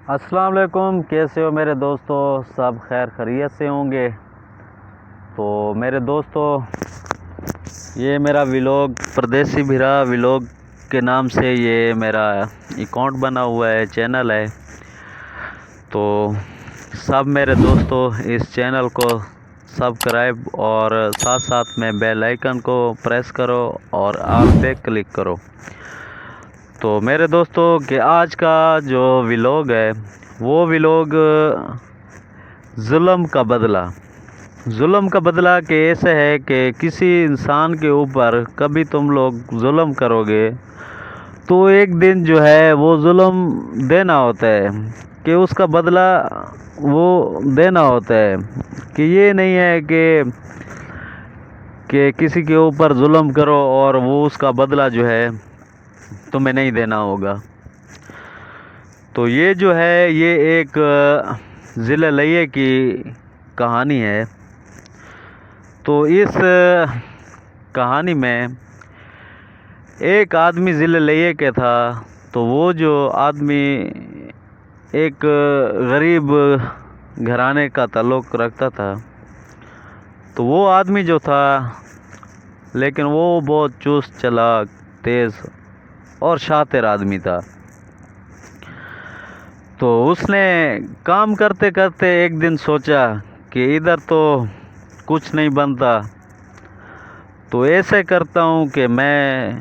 السلام علیکم، کیسے ہو میرے دوستو؟ سب خیر خیریت سے ہوں گے؟ تو میرے دوستو، یہ میرا ولاگ پردیسی بھیرا ولاگ کے نام سے یہ میرا اکاؤنٹ بنا ہوا ہے، چینل ہے۔ تو سب میرے دوستو اس چینل کو سبسکرائب اور ساتھ ساتھ میں بیل آئیکن کو پریس کرو اور آل پہ کلک کرو۔ تو میرے دوستو کہ آج کا جو ولاگ ہے وہ ولاگ ظلم کا بدلہ کہ ایسے ہے کہ کسی انسان کے اوپر کبھی تم لوگ ظلم کرو گے تو ایک دن جو ہے وہ ظلم دینا ہوتا ہے، کہ اس کا بدلہ وہ دینا ہوتا ہے، کہ یہ نہیں ہے کہ کسی کے اوپر ظلم کرو اور وہ اس کا بدلہ جو ہے تمہیں نہیں دینا ہوگا۔ تو یہ جو ہے یہ ایک ضلع لیہ کی کہانی ہے۔ تو اس کہانی میں ایک آدمی ضلع لیہ کے تھا، تو وہ جو آدمی ایک غریب گھرانے کا تعلق رکھتا تھا، تو وہ آدمی جو تھا لیکن وہ بہت چست، چالاک، تیز اور شاطر آدمی تھا۔ تو اس نے کام کرتے کرتے ایک دن سوچا کہ ادھر تو کچھ نہیں بنتا، تو ایسے کرتا ہوں کہ میں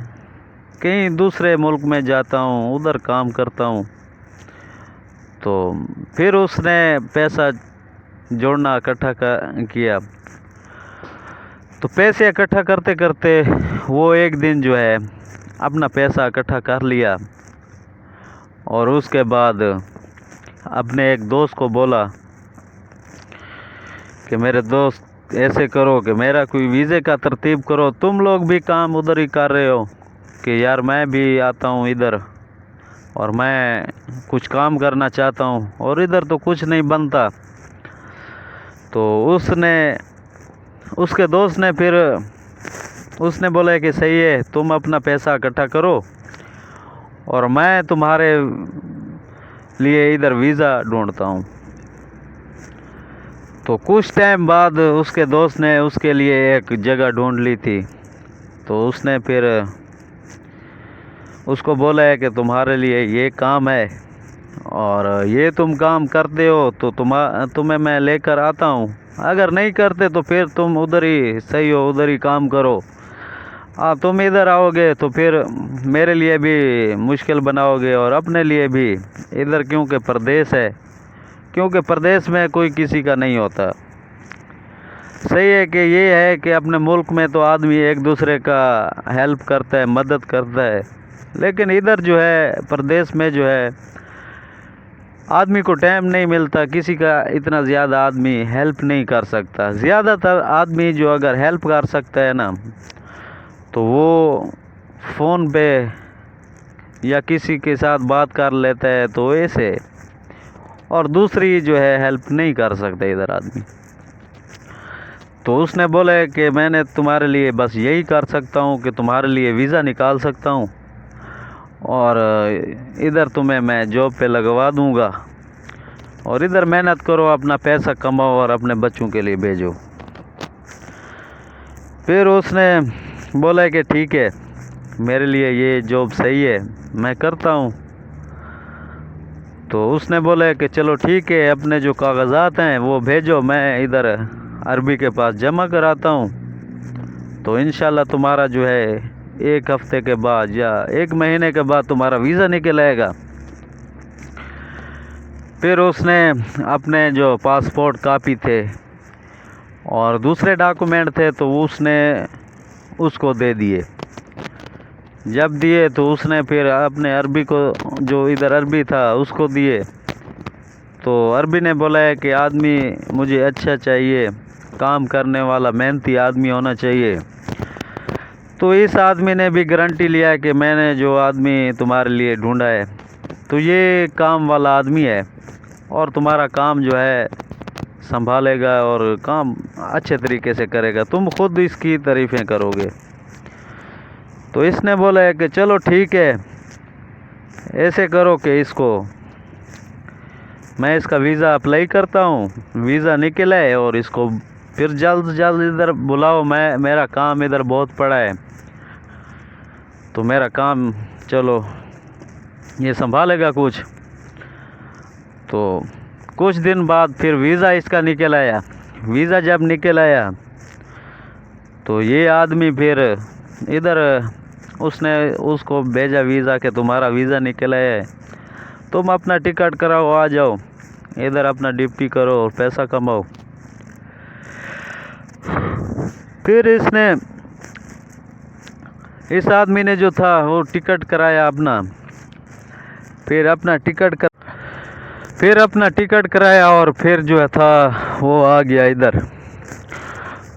کہیں دوسرے ملک میں جاتا ہوں، ادھر کام کرتا ہوں۔ تو پھر اس نے پیسہ جوڑنا اکٹھا کیا۔ تو پیسے اکٹھا کرتے کرتے وہ ایک دن جو ہے اپنا پیسہ اکٹھا کر لیا، اور اس کے بعد اپنے ایک دوست کو بولا کہ میرے دوست ایسے کرو کہ میرا کوئی ویزے کا ترتیب کرو، تم لوگ بھی کام ادھر ہی کر رہے ہو، کہ یار میں بھی آتا ہوں ادھر اور میں کچھ کام کرنا چاہتا ہوں، اور ادھر تو کچھ نہیں بنتا۔ تو اس کے دوست نے پھر اس نے بولا کہ صحیح ہے، تم اپنا پیسہ اکٹھا کرو اور میں تمہارے لیے ادھر ویزا ڈھونڈتا ہوں۔ تو کچھ ٹائم بعد اس کے دوست نے اس کے لیے ایک جگہ ڈھونڈ لی تھی۔ تو اس نے پھر اس کو بولا ہے کہ تمہارے لیے یہ کام ہے اور یہ تم کام کرتے ہو تو تمہیں میں لے کر آتا ہوں، اگر نہیں کرتے تو پھر تم ادھر ہی صحیح ہو، ادھر ہی کام کرو۔ تم ادھر آؤ گے تو پھر میرے لیے بھی مشکل بناؤ گے اور اپنے لیے بھی، ادھر کیونکہ پردیس ہے، کیونکہ پردیس میں کوئی کسی کا نہیں ہوتا۔ صحیح ہے کہ یہ ہے کہ اپنے ملک میں تو آدمی ایک دوسرے کا ہیلپ کرتا ہے، مدد کرتا ہے، لیکن ادھر جو ہے پردیس میں جو ہے آدمی کو ٹائم نہیں ملتا، کسی کا اتنا زیادہ آدمی ہیلپ نہیں کر سکتا۔ زیادہ تر آدمی جو اگر ہیلپ کر سکتا ہے نا تو وہ فون پہ یا کسی کے ساتھ بات کر لیتا ہے، تو ایسے، اور دوسری جو ہے ہیلپ نہیں کر سکتا ادھر آدمی۔ تو اس نے بولا کہ میں نے تمہارے لیے بس یہی کر سکتا ہوں کہ تمہارے لیے ویزا نکال سکتا ہوں، اور ادھر تمہیں میں جاب پہ لگوا دوں گا، اور ادھر محنت کرو، اپنا پیسہ کماؤ اور اپنے بچوں کے لیے بھیجو۔ پھر اس نے بولا کہ ٹھیک ہے، میرے لیے یہ جاب صحیح ہے، میں کرتا ہوں۔ تو اس نے بولا کہ چلو ٹھیک ہے، اپنے جو کاغذات ہیں وہ بھیجو، میں ادھر عربی کے پاس جمع کراتا ہوں، تو انشاءاللہ تمہارا جو ہے ایک ہفتے کے بعد یا ایک مہینے کے بعد تمہارا ویزا نکل آئے گا۔ پھر اس نے اپنے جو پاسپورٹ کاپی تھے اور دوسرے ڈاکومنٹ تھے تو اس نے اس کو دے دیے۔ جب دیے تو اس نے پھر اپنے عربی کو، جو ادھر عربی تھا اس کو دیے۔ تو عربی نے بولا ہے کہ آدمی مجھے اچھا چاہیے، کام کرنے والا محنتی آدمی ہونا چاہیے۔ تو اس آدمی نے بھی گارنٹی لیا کہ میں نے جو آدمی تمہارے لیے ڈھونڈا ہے تو یہ کام والا آدمی ہے، اور تمہارا کام جو ہے سنبھالے گا اور کام اچھے طریقے سے کرے گا، تم خود اس کی تعریفیں کرو گے۔ تو اس نے بولا ہے کہ چلو ٹھیک ہے، ایسے کرو کہ اس کو मैं इसका वीज़ा अप्लाई करता हूँ, वीज़ा निकला है और इसको फिर जल्द से जल्द इधर बुलाओ, मेरा काम इधर बहुत पड़ा है, तो मेरा काम चलो ये संभालेगा कुछ। तो कुछ दिन बाद फिर वीज़ा इसका निकल आया। वीज़ा जब निकल आया तो ये आदमी फिर इधर उसने उसको भेजा वीज़ा के तुम्हारा वीज़ा निकल आया है, तुम अपना टिकट कराओ, आ जाओ इधर अपना ड्यूटी करो और पैसा कमाओ। फिर इस आदमी ने जो था वो टिकट कराया अपना, फिर अपना टिकट कराया और फिर जो था वो आ गया इधर।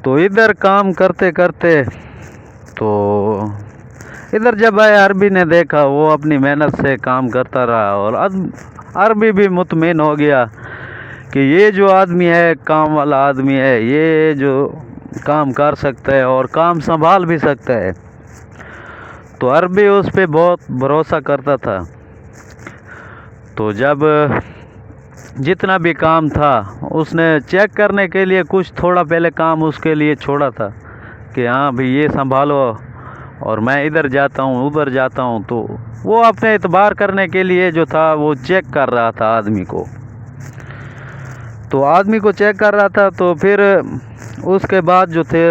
तो इधर काम करते करते तो इधर जब आया, अरबी ने देखा, वो अपनी मेहनत से काम करता रहा और अरबी भी मुतमिन हो गया कि ये जो आदमी है काम वाला आदमी है, ये जो काम कर सकता है और काम संभाल भी सकता है। तो अरबी उस पे बहुत भरोसा करता था। तो जब जितना भी काम था उसने चेक करने के लिए कुछ थोड़ा पहले काम उसके लिए छोड़ा था कि हाँ भाई ये संभालो और मैं इधर जाता हूँ उधर जाता हूँ। तो वो अपने एतबार करने के लिए जो था वो चेक कर रहा था आदमी को, तो आदमी को चेक कर रहा था। तो फिर उसके बाद जो थे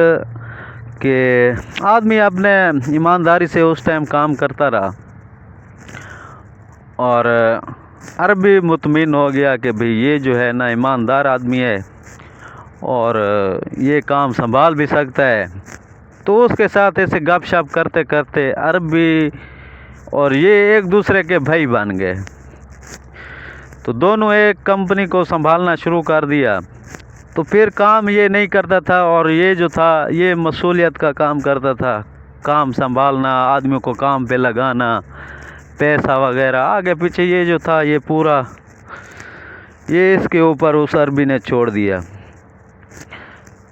कि आदमी अपने ईमानदारी से उस टाइम काम करता रहा और अरबी मुतमिन हो गया कि भाई ये जो है ना ईमानदार आदमी है और ये काम संभाल भी सकता है। तो उसके साथ ऐसे गपशप करते करते अरबी और ये एक दूसरे के भाई बन गए। तो दोनों एक कंपनी को संभालना शुरू कर दिया। तो फिर काम ये नहीं करता था और ये जो था ये मसूलियत का काम करता था, काम संभालना, आदमियों को काम पे लगाना, पैसा वगैरह आगे पीछे, ये जो था ये पूरा ये इसके ऊपर उस अरबी ने छोड़ दिया।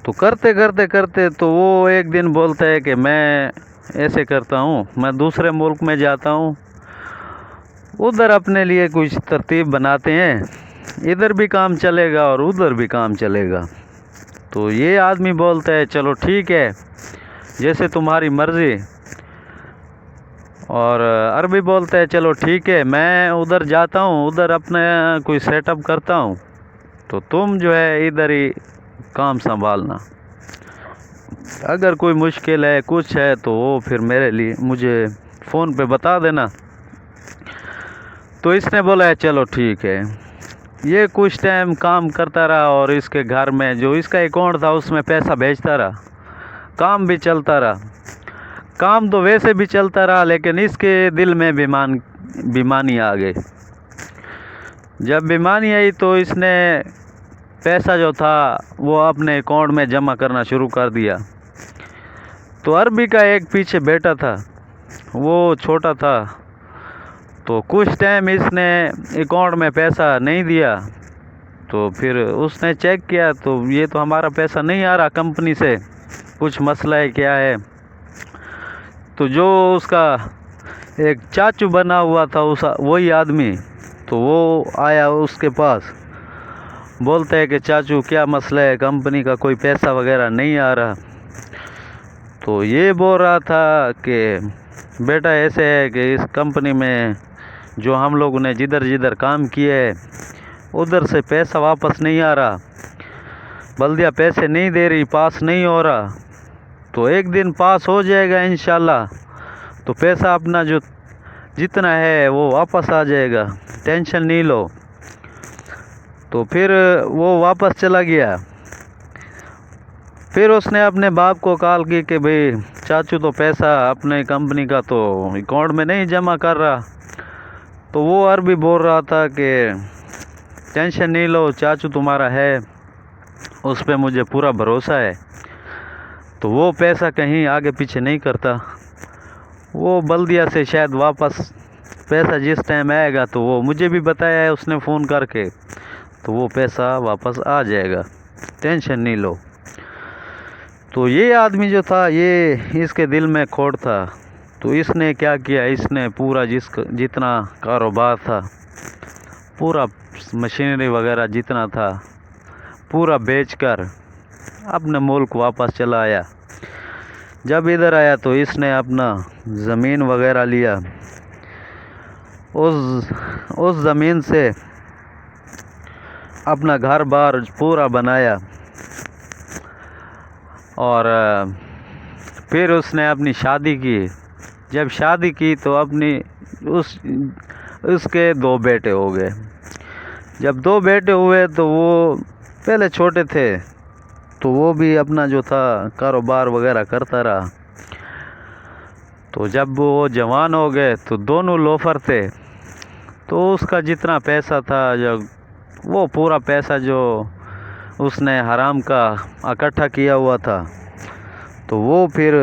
तो करते करते करते तो वो एक दिन बोलता है कि मैं ऐसे करता हूँ, मैं दूसरे मुल्क में जाता हूँ, उधर अपने लिए कुछ तरतीब बनाते हैं, इधर भी काम चलेगा और उधर भी काम चलेगा। तो ये आदमी बोलता है चलो ठीक है, जैसे तुम्हारी मर्ज़ी। और अरबी बोलता है चलो ठीक है, मैं उधर जाता हूँ, उधर अपना कोई सेटअप करता हूँ, तो तुम जो है इधर ही काम संभालना, अगर कोई मुश्किल है कुछ है तो वो फिर मुझे फ़ोन पे बता देना। तो इसने बोला है चलो ठीक है। ये कुछ टाइम काम करता रहा और इसके घर में जो इसका अकाउंट था उसमें पैसा भेजता रहा, काम भी चलता रहा। काम तो वैसे भी चलता रहा लेकिन इसके दिल में बेईमानी आ गई। जब बेईमानी आई तो इसने पैसा जो था वो अपने अकाउंट में जमा करना शुरू कर दिया। तो अरबी का एक पीछे बेटा था, वो छोटा था, तो कुछ टाइम इसने अकाउंट में पैसा नहीं दिया। तो फिर उसने चेक किया तो ये तो हमारा पैसा नहीं आ रहा कंपनी से, कुछ मसला है क्या है। तो जो उसका एक चाचू बना हुआ था वही आदमी, तो वो आया उसके पास, बोलता है कि चाचू क्या मसला है, कंपनी का कोई पैसा वगैरह नहीं आ रहा। तो ये बोल रहा था कि बेटा ऐसे है कि इस कंपनी में जो हम लोगों ने जिधर जिधर काम किए है उधर से पैसा वापस नहीं आ रहा, बल्दिया पैसे नहीं दे रही, पास नहीं हो रहा। तो एक दिन पास हो जाएगा इंशाल्लाह, तो पैसा अपना जो जितना है वो वापस आ जाएगा, टेंशन नहीं लो। तो फिर वो वापस चला गया। फिर उसने अपने बाप को कॉल की कि भाई चाचू तो पैसा अपने कंपनी का तो अकाउंट में नहीं जमा कर रहा। तो वो अरबी बोल रहा था कि टेंशन नहीं लो, चाचू तुम्हारा है, उस पे मुझे पूरा भरोसा है, तो वो पैसा कहीं आगे पीछे नहीं करता, वो बल्दिया से शायद वापस पैसा जिस टाइम आएगा तो वो मुझे भी बताया है उसने फ़ोन करके, तो वो पैसा वापस आ जाएगा, टेंशन नहीं लो। तो ये आदमी जो था ये इसके दिल में खोट था। तो इसने क्या किया, इसने पूरा जितना कारोबार था पूरा मशीनरी वगैरह जितना था पूरा बेचकर अपने मुल्क वापस चला आया। जब इधर आया तो इसने अपना ज़मीन वगैरह लिया, उस ज़मीन से अपना घर बार पूरा बनाया और फिर उसने अपनी शादी की। जब शादी की तो उसके 2 बेटे हो गए। जब 2 बेटे हुए तो वो पहले छोटे थे तो वो भी अपना जो था कारोबार वगैरह करता रहा। तो जब वो जवान हो गए तो दोनों लोफर थे, तो उसका जितना पैसा था वो पूरा पैसा जो उसने हराम का इकट्ठा किया हुआ था तो वो फिर